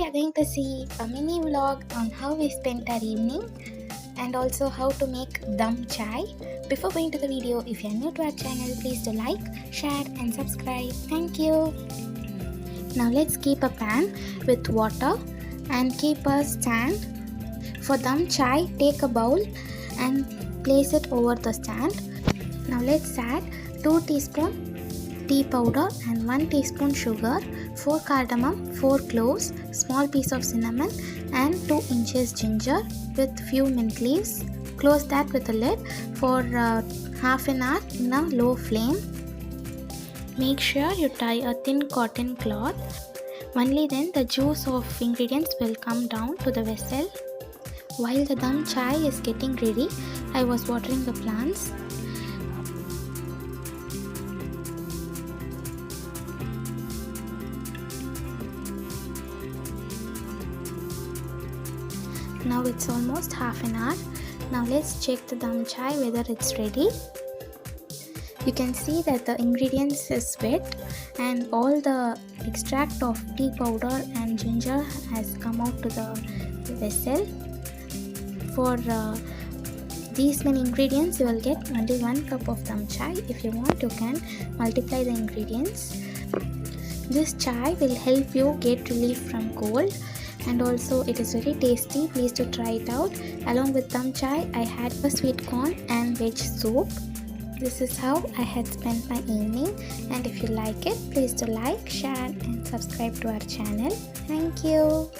are going to see a mini vlog on how we spent our evening and also how to make dum chai. Before going to the video, if you are new to our channel, please do like, share and subscribe. Thank you. Now let's keep a pan with water and keep a stand. For dum chai, take a bowl and place it over the stand. Now let's add 2 teaspoon tea powder and 1 teaspoon sugar, 4 cardamom, 4 cloves, small piece of cinnamon and 2 inches ginger with few mint leaves. Close that with a lid for half an hour in a low flame. Make sure you tie a thin cotton cloth. Only then the juice of ingredients will come down to the vessel. While the dum chai is getting ready, I was watering the plants. Now it's almost half an hour. Now let's check the dum chai whether it's ready. You can see that the ingredients is wet and all the extract of tea powder and ginger has come out to the vessel. For these many ingredients you will get only 1 cup of dum chai. If you want, you can multiply the ingredients. This chai will help you get relief from cold and also it is very tasty. Please do try it out. Along with dum chai, I had a sweet corn and veg soup. This is how I had spent my evening, and if you like it, please do like, share and subscribe to our channel. Thank you.